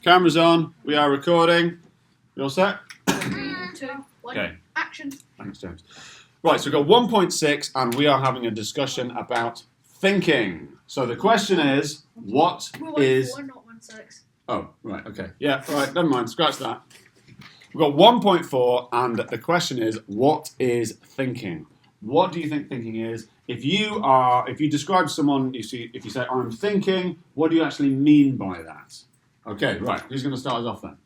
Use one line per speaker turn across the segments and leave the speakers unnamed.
Camera's on. We are recording. You all set?
3, 2, 1.
Okay.
Action.
Thanks, James. Right, so we've got 1.6 and we are having a discussion about thinking. So the question is, what is...
4, not 1.6.
Oh, right, okay. Yeah, right, never mind, scratch that. We've got 1.4 and the question is, what is thinking? What do you think thinking is? If you describe someone, if you say, I'm thinking, what do you actually mean by that? Okay, right, who's going to start us off then?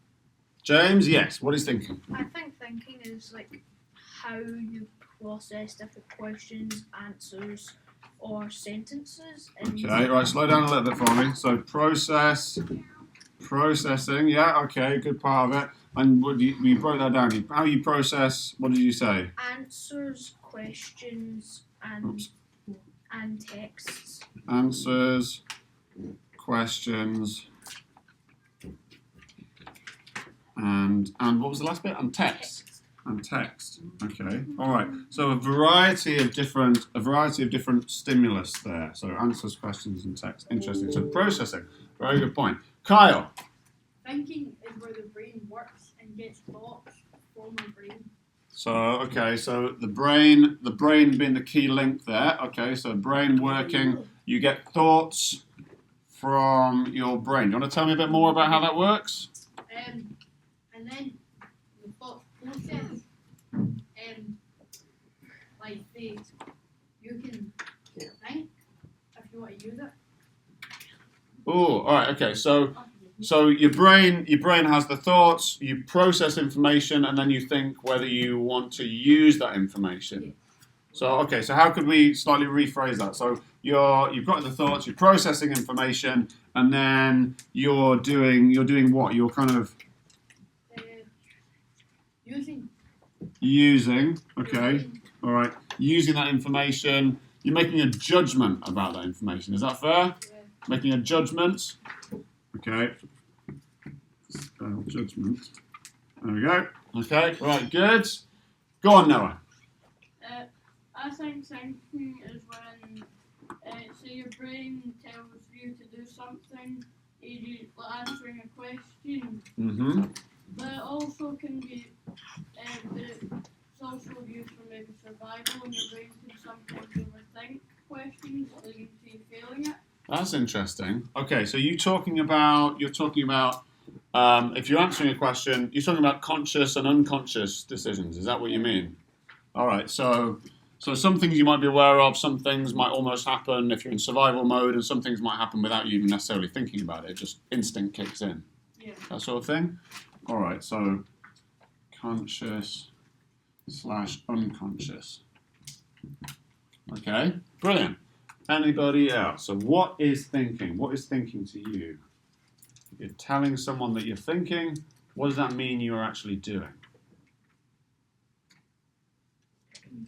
James, yes, what is thinking?
I think thinking is like how you process different questions, answers, or sentences.
Okay, right, slow down a little bit for me. So processing, yeah, okay, good part of it. And what you broke that down. How you process, what did you say?
Answers, questions, and texts.
Answers, questions, and what was the last bit? And text. And text. Okay. All right. So a variety of different stimulus there. So answers, questions, and text. Interesting. So processing. Very good point. Kyle.
Thinking is where the brain works and gets thoughts from the brain.
So okay. So the brain being the key link there. Okay. So brain working. You get thoughts from your brain. Do you want to tell me a bit more about how that works?
And then the thought process, like this, you can think if you want to use it.
Oh, all right, okay. So your brain has the thoughts. You process information, and then you think whether you want to use that information. So okay. So how could we slightly rephrase that? So you've got the thoughts. You're processing information, and then you're doing what? You're kind of using. Okay. All right. Using that information. You're making a judgment about that information. Is that fair?
Yeah.
Making a judgment. Okay. Judgment. There we go. Okay. Right. Good. Go on, Noah.
I think thinking is when, say your brain tells you to do something, like answering a question.
Mm-hmm.
But it also can be, it's also used for maybe survival, and your brain can sometimes overthink questions leading to you failing it.
That's interesting. Okay. So you're talking about if you're answering a question, you're talking about conscious and unconscious decisions. Is that what you mean? All right. So some things you might be aware of, some things might almost happen if you're in survival mode, and some things might happen without you even necessarily thinking about it. Just instinct kicks in.
Yeah.
That sort of thing. All right. So conscious / unconscious. Okay. Brilliant. Anybody else? So what is thinking? What is thinking to you? You're telling someone that you're thinking. What does that mean you're actually doing? And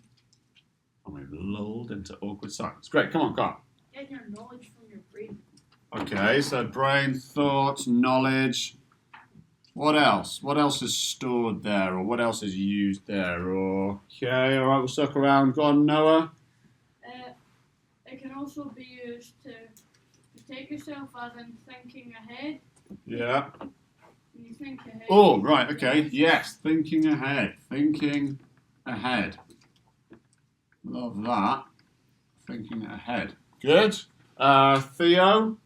we've lulled into awkward silence. Great, come on, Carl.
Getting your knowledge from your brain.
Okay, so brain, thoughts, knowledge. What else? What else is stored there, or what else is used there? Or okay, all right, we'll circle around. Go on, Noah.
It can also be used to take yourself as in thinking ahead.
Yeah.
When you think ahead.
Oh, right, okay. Yes, thinking ahead. Thinking ahead. Love that. Thinking ahead. Good. Theo?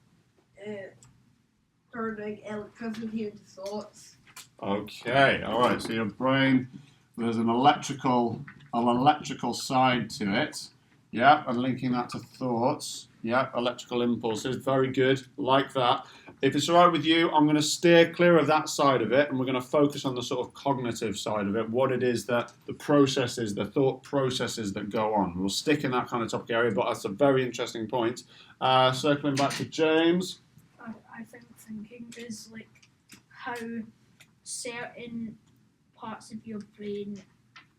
Turning electricity into thoughts.
Okay, all right. So your brain, there's an electrical side to it. Yeah, and linking that to thoughts. Yeah, electrical impulses. Very good. Like that. If it's all right with you, I'm going to steer clear of that side of it, and we're going to focus on the sort of cognitive side of it, what it is that the processes, the thought processes that go on. We'll stick in that kind of topic area, but that's a very interesting point. Circling back to James.
I think thinking is like how certain parts of your brain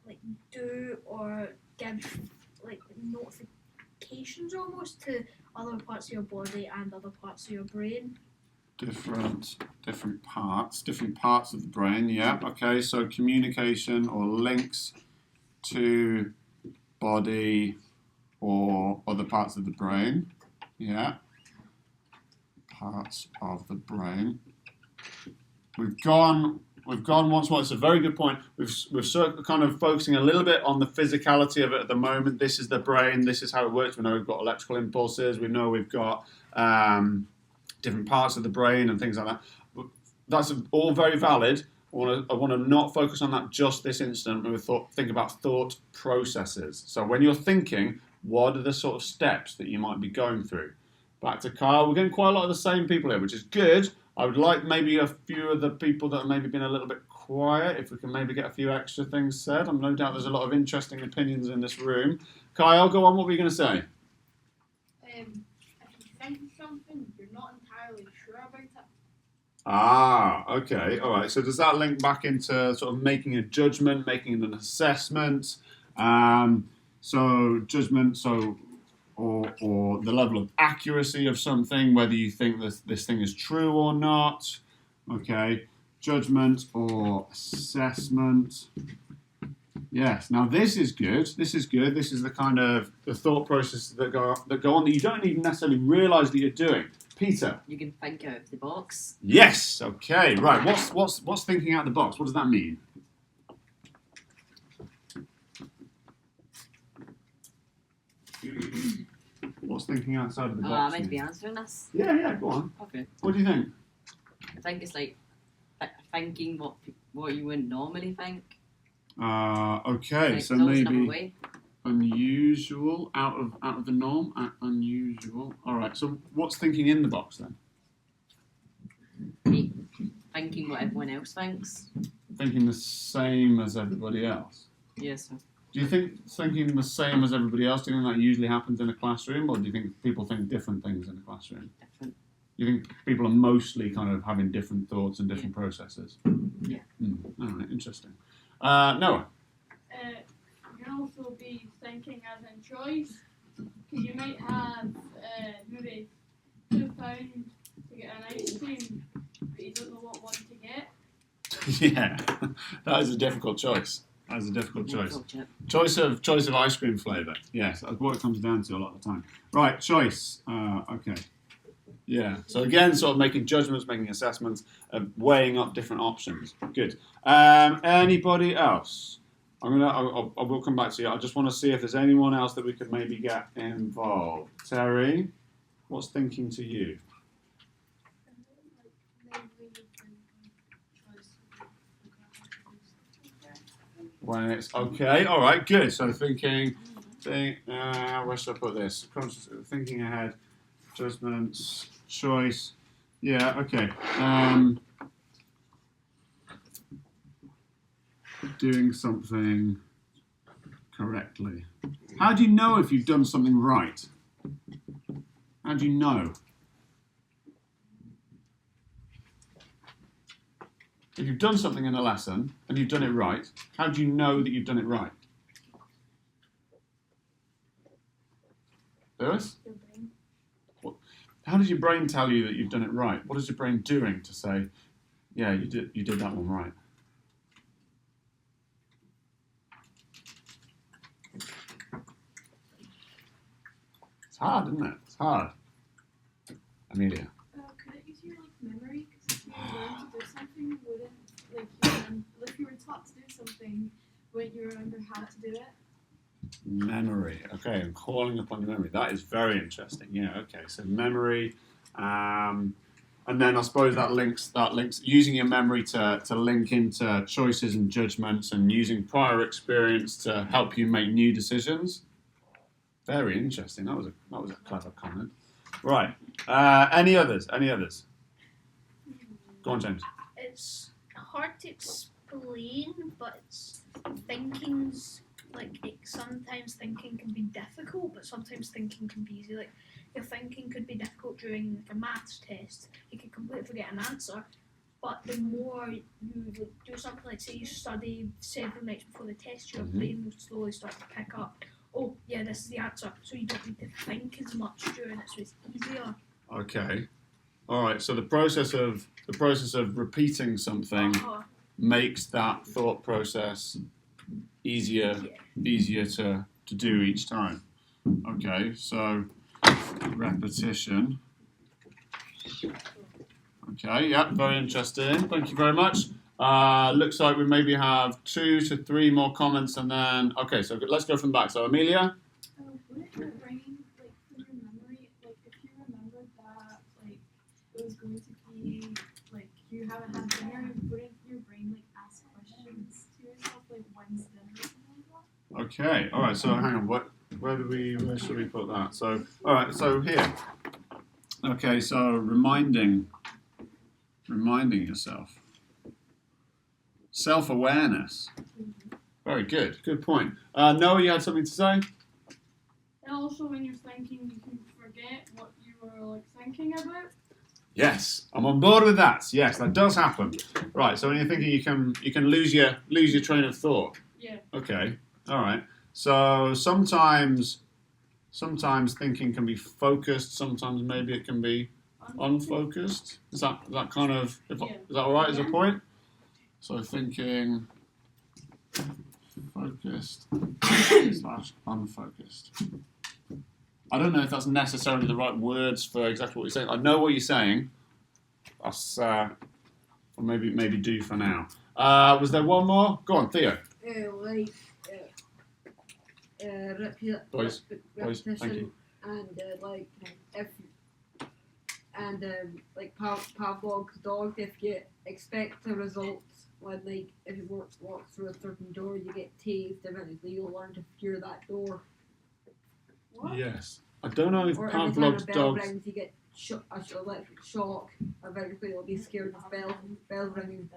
like do or give like notifications almost to other parts of your body and other parts of your brain.
Different parts of the brain, yeah. Okay, so communication or links to body or other parts of the brain, yeah. Parts of the brain. We've gone once more. It's a very good point. We're sort of kind of focusing a little bit on the physicality of it at the moment. This is the brain. This is how it works. We know we've got electrical impulses. We know we've got different parts of the brain and things like that. That's all very valid. I want to not focus on that just this instant. We think about thought processes. So when you're thinking, what are the sort of steps that you might be going through? Back to Kyle. We're getting quite a lot of the same people here, which is good. I would like maybe a few of the people that have maybe been a little bit quiet, if we can maybe get a few extra things said. I'm no doubt there's a lot of interesting opinions in this room. Kyle, go on. What were you going to say?
If you think something, you're not entirely sure about it.
Ah, okay, all right. So does that link back into sort of making a judgment, making an assessment? So judgment, or the level of accuracy of something, whether you think this thing is true or not. Okay, judgment or assessment. Yes. Now this is good. This is good. This is the kind of the thought processes that go on that you don't even necessarily realise that you're doing. Peter.
You can think out of the box.
Yes. Okay. Right. What's thinking out of the box? What does that mean? What's thinking outside of the
Oh,
box?
am I meant to be
mean?
answering this?
Yeah. Go on.
Okay.
What do you think?
I think it's like thinking what you wouldn't normally think.
Okay.
Like,
So
there's always another
maybe
way.
unusual, out of the norm, unusual. All right. So what's thinking in the box then?
Thinking what everyone else thinks.
Thinking the same as everybody else.
Yes.
Do you think thinking the same as everybody else, do you think that usually happens in a classroom, or do you think people think different things in a classroom?
Different.
You think people are mostly kind of having different thoughts and different processes?
Yeah.
All right, interesting. Noah?
You can also be thinking as in choice, because you might have maybe £2 to get an ice cream, but you don't know what one to get.
Yeah, that is a difficult choice. That is a difficult choice.
Culture.
Choice of ice cream flavour. Yes, that's what it comes down to a lot of the time. Right, choice. Okay. Yeah. So again, sort of making judgments, making assessments, weighing up different options. Good. Anybody else? I will come back to you. I just want to see if there's anyone else that we could maybe get involved. Terry, what's thinking to you? When it's okay, all right, good. So thinking, where should I put this? Thinking ahead, judgments, choice. Yeah, okay. Doing something correctly. How do you know if you've done something right? How do you know? If you've done something in a lesson and you've done it right, how do you know that you've done it right? Lewis?
Your brain.
How does your brain tell you that you've done it right? What is your brain doing to say, yeah, you did that one right? It's hard, isn't it? It's hard. Amelia.
Could it use your memory? Because if you learn to do something, you wouldn't if you were taught to do something, wouldn't you remember how to do it?
Memory. Okay, I'm calling upon your memory. That is very interesting. Yeah. Okay. So memory, and then I suppose that links using your memory to link into choices and judgments, and using prior experience to help you make new decisions. Very interesting. That was a clever comment. Right. Any others? Go on, James.
It's hard to explain, but thinking's sometimes thinking can be difficult, but sometimes thinking can be easy. Like your thinking could be difficult during a maths test. You could completely forget an answer, but the more you do something like, say you study several nights before the test, your brain will slowly start to pick up, oh yeah, this is the answer, so you don't need to think as much during it, so it's easier.
Okay. All right. So the process of repeating something makes that thought process easier to do each time. Okay. So repetition. Okay, yeah, very interesting. Thank you very much. Looks like we maybe have 2 to 3 more comments and then, okay, so let's go from the back. So Amelia?
Wouldn't your brain, like, from your memory, like, if you remembered that, like, it was going to be, like, you haven't had dinner, wouldn't your brain, like, ask questions to yourself, like, when's dinner or something like that?
Okay, all right, so hang on, where should we put that? So, all right, so here. Okay, so reminding yourself. Self-awareness. Very good, good point. Noah, you had something to say?
And also, when you're thinking, you can forget what you were like thinking about.
Yes, I'm on board with that. Yes, that does happen. Right, so when you're thinking, you can lose your train of thought.
Yeah.
Okay, all right. So sometimes thinking can be focused. Sometimes maybe it can be unfocused. Is that kind of is that all right as a point? So thinking focused / unfocused. I don't know if that's necessarily the right words for exactly what you're saying. I know what you're saying. That's or maybe do for now. Was there one more? Go on, Theo. Boys,
repetition
thank you.
and like Pavlov's dog, if you expect the results when if you walk through a certain door you get tased, eventually you'll learn to fear that door.
What?
Yes. I don't know if
Or every time
Pavlov's
a bell
dogs.
rings you get electric shock, eventually you'll be scared of bell ringing.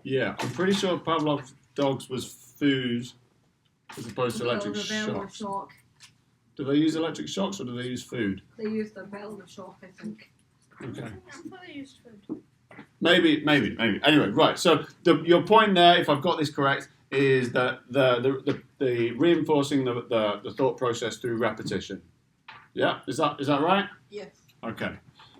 Yeah, I'm pretty sure Pavlov's dogs was food as opposed to electric
The bell or
shocks.
shock.
Do they use electric shocks or do they use food?
They use the bell and the shock, I think.
Okay.
I thought they used food.
Maybe. Anyway, right. So your point there, if I've got this correct, is that the reinforcing the thought process through repetition. Yeah, is that right?
Yes.
Okay.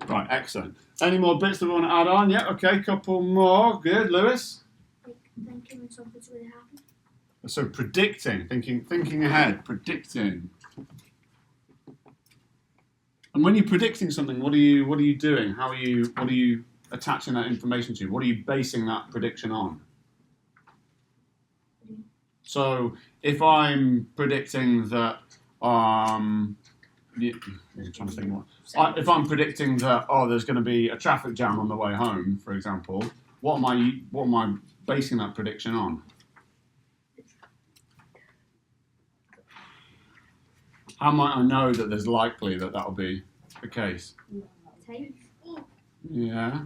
Right. Excellent. Any more bits that we want to add on? Yeah. Okay. Couple more. Good. Lewis.
Like thinking when something's going to happen.
So predicting, thinking ahead, predicting. And when you're predicting something, what are you doing? What are you attaching that information to? What are you basing that prediction on? So if I'm predicting that, I'm trying to think what. If I'm predicting that, there's going to be a traffic jam on the way home, for example, what am I basing that prediction on? How might I know that there's likely that that'll be the case?
Time.
Yeah.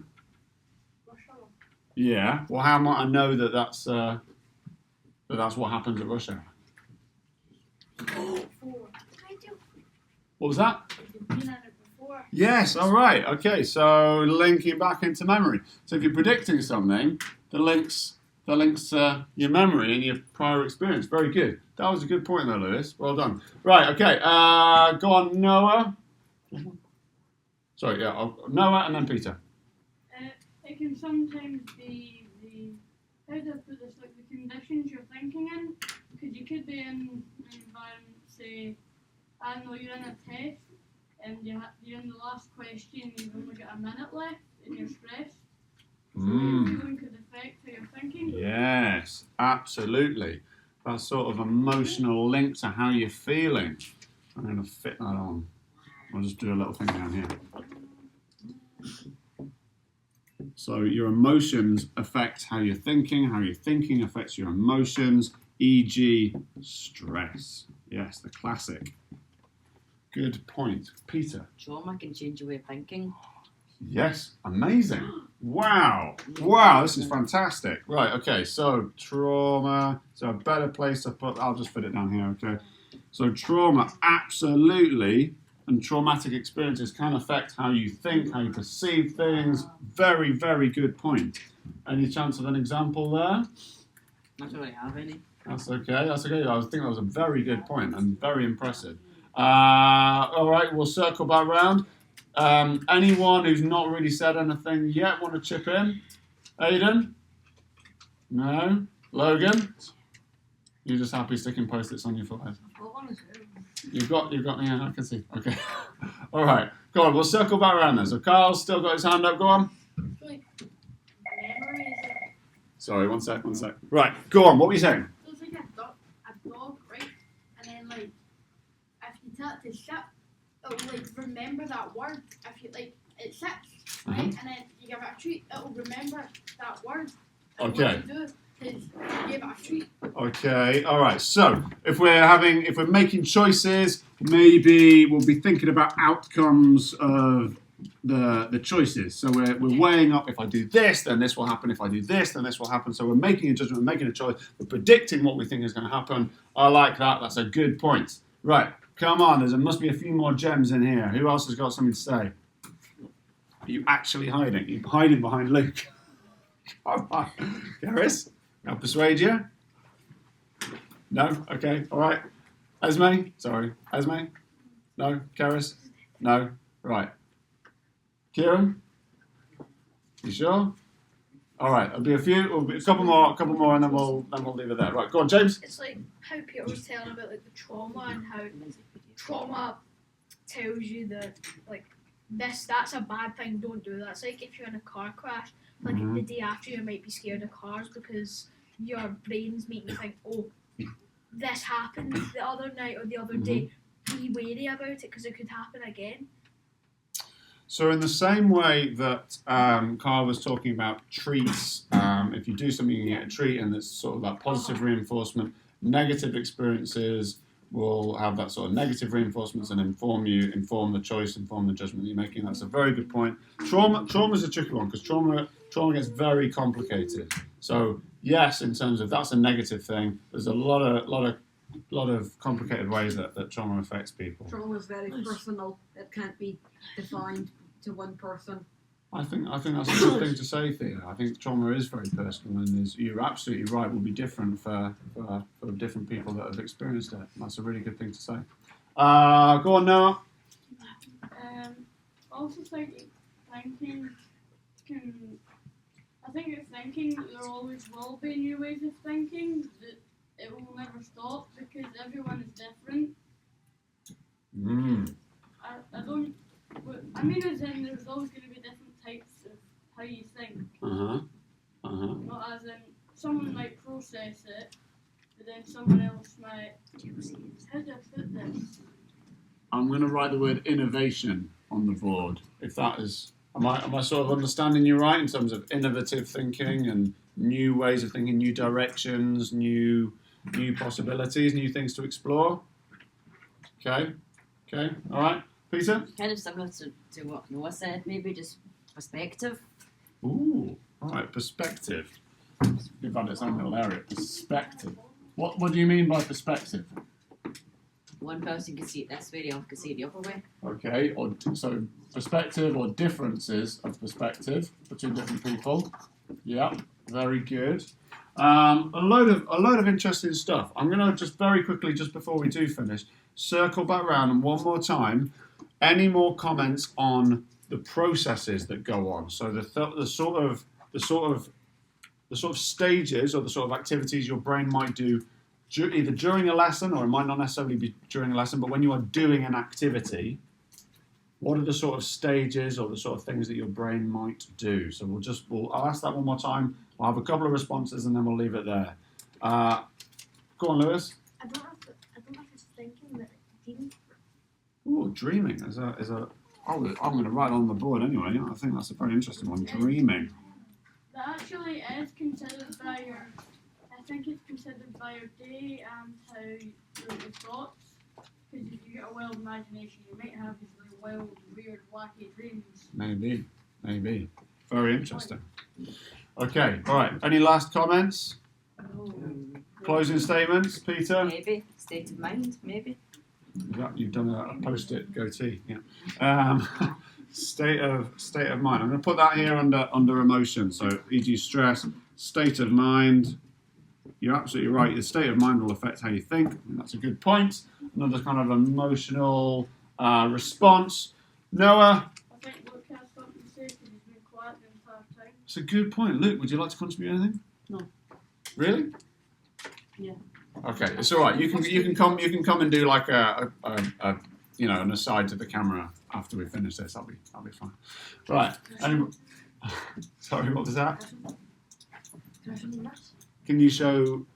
Yeah. Well, how might I know that that's what happens at rush hour? What was that?
You've been at it before.
Yes. All right. Okay. So linking back into memory. So if you're predicting something, the links your memory and your prior experience. Very good. That was a good point there, Lewis. Well done. Right, okay. Go on, Noah. Sorry, yeah, Noah and then Peter.
It can sometimes be how do I put this, like the conditions you're thinking in, because you could be in an environment, say, I don't know, you're in a test, and you're in the last question, you've only got a minute left, and you're stressed. So your feeling could affect how you're thinking.
Yes, absolutely. That sort of emotional link to how you're feeling. I'm going to fit that on. I'll just do a little thing down here. So your emotions affect how you're thinking affects your emotions, e.g. stress. Yes, the classic. Good point. Peter.
Trauma can change your way of thinking.
Yes, amazing. Wow, this is fantastic. Right, okay, so trauma, so a better place to put, I'll just put it down here, okay. So trauma, absolutely, and traumatic experiences can affect how you think, how you perceive things. Very, very good point. Any chance of an example there?
I don't really have any.
That's okay. I think that was a very good point and very impressive. All right, we'll circle back round. Anyone who's not really said anything yet want to chip in? Aiden? No? Logan? You're just happy sticking post-its on your forehead. You've got, yeah, I can see. Okay. All right. Go on, we'll circle back around then. So Carl's still got his hand up. Go on.
It's like memories.
Sorry, one sec. Right, go on. What were you saying?
So it's like a dog, right? And then like if you tell it to sit, it'll like remember that word. If you like it sits, right? And then you give it a treat, it'll remember that word. And
Okay.
what you do is you give it a treat.
Okay, all right. So if we're making choices, maybe we'll be thinking about outcomes of the choices. So we're weighing up, if I do this, then this will happen. If I do this, then this will happen. So we're making a judgment, we're making a choice, we're predicting what we think is going to happen. I like that. That's a good point. Right, come on. There must be a few more gems in here. Who else has got something to say? Are you actually hiding? You're hiding behind Luke. Come on. Gareth, I'll persuade you. No? Okay, all right. Esme? Sorry. Esme? No? Karis? No? Right. Kieran? You sure? All right, there'll be a couple more, and then we'll leave it there. Right, go on, James.
It's like how Peter was telling about like the trauma and how trauma tells you that like that's a bad thing, don't do that. It's like if you're in a car crash, like the day after you might be scared of cars because your brain's making you think, oh, this happened the other night or the other day. Be wary about it because it could happen again.
So in the same way that Carl was talking about treats, if you do something, you get a treat, and it's sort of that positive reinforcement. Negative experiences will have that sort of negative reinforcements and inform the choice, inform the judgment that you're making. That's a very good point. Trauma is a tricky one because trauma gets very complicated. So yes, in terms of that's a negative thing. There's a lot of complicated ways that trauma affects people.
Trauma is very personal. It can't be defined to one person.
I think that's a good thing to say, Thea. I think trauma is very personal, and you're absolutely right. Will be different for different people that have experienced it. That's a really good thing to say. Go on, Noah.
Also thinking can. I think it's thinking that there always will be new ways of thinking. That it will never stop because everyone is different. I don't. I mean, as in there's always going to be different types of how you think. Not as in someone might process it, but then someone else might. How do I put this?
I'm going to write the word innovation on the board. If that is, am I sort of understanding you right in terms of innovative thinking and new ways of thinking, new directions, new possibilities, new things to explore? Okay, all right. Peter?
Kind of similar to what Noah said, maybe just perspective.
Ooh, all right, perspective. Give that its own little area. Perspective. What do you mean by perspective?
One person can see it this way, the other can see it the other way.
Okay, so perspective or differences of perspective between different people. Yeah, very good. A load of interesting stuff. I'm going to just very quickly, just before we do finish, circle back around and one more time. Any more comments on the processes that go on? So the sort of stages or the sort of activities your brain might do either during a lesson, or it might not necessarily be during a lesson, but when you are doing an activity, what are the sort of stages or the sort of things that your brain might do? So I'll ask that one more time. I'll have a couple of responses and then we'll leave it there. Go on, Lewis.
I don't know if it's thinking that dreaming.
Ooh, dreaming is a. I'm going to write on the board anyway. I think that's a very interesting one. Dreaming.
That actually is considered by your. I think it's considered by your day and how your thoughts. Because if you get a wild imagination, you might have these really wild, weird, wacky dreams.
Maybe. Very interesting. Okay, all right. Any last comments? Closing statements, Peter?
Maybe. State of mind, maybe.
You've done a post-it goatee. Yeah. State of mind. I'm going to put that here under emotion. So, e.g., stress, state of mind. You're absolutely right. Your state of mind will affect how you think. And that's a good point. Another kind of emotional response. Noah.
I think Luke has something to say because he's been quiet the entire time.
It's a good point. Luke, would you like to contribute anything?
No.
Really?
Yeah.
Okay, it's all right. You can come and do like an aside to the camera after we finish this. That'll be fine. Right. Sorry, what was that? Can you show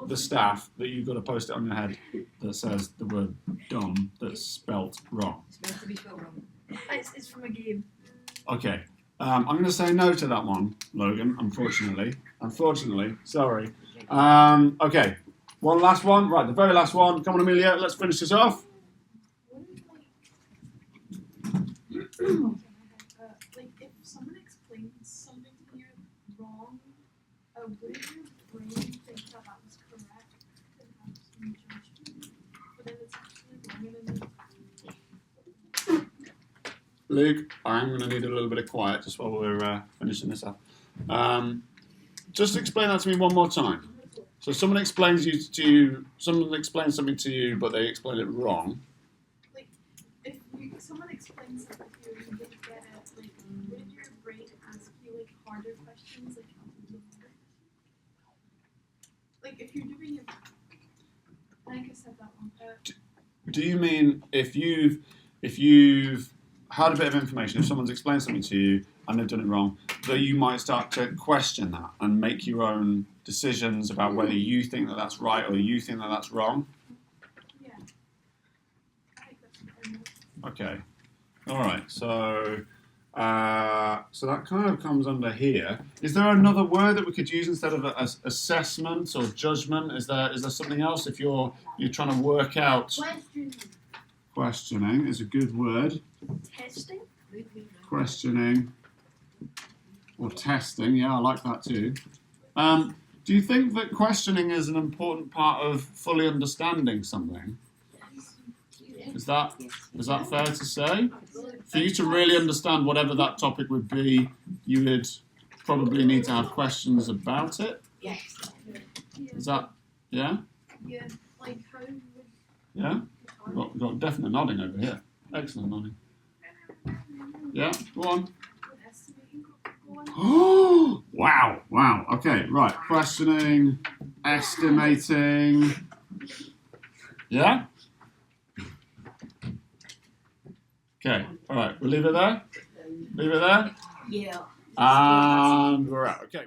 the staff that you've got a post-it on your head that says the word dumb that's spelt wrong?
It's meant to be spelled wrong.
It's from a game.
Okay. I'm going to say no to that one, Logan, unfortunately. Sorry. Okay. One last one. Right, the very last one. Come on, Amelia, let's finish this off.
Like if someone explains something to you wrong, wouldn't your brain think that that was correct and have some judgment? But then it's actually wrong and then
Luke, I'm going to need a little bit of quiet just while we're finishing this up. Just explain that to me one more time. So someone explains someone explains something to you, but they explain it wrong.
if someone explains something to you and you didn't get it, like would your brain ask you like harder questions like how to do it? Like if you're doing it, I think I said that one.
Do you mean if you've had a bit of information, if someone's explained something to you and they've done it wrong, that you might start to question that and make your own decisions about whether you think that that's right or you think that that's wrong?
Yeah. I think that's what I know.
Okay. All right. So that kind of comes under here. Is there another word that we could use instead of assessment or judgment? Is there something else if you're trying to work out? Questioning is a good word.
Testing?
Questioning or testing. Yeah, I like that too. Do you think that questioning is an important part of fully understanding something? Is that fair to say? For you to really understand whatever that topic would be, you would probably need to have questions about it.
Yeah.
Is that, yeah?
Yeah. Like how would
Yeah? We've got definite nodding over here. Excellent nodding. Yeah, go on.
estimating go on?
Wow. Okay, right. Questioning, estimating. Yeah? Okay, all right. We'll leave it there.
Yeah.
And we're out. Okay.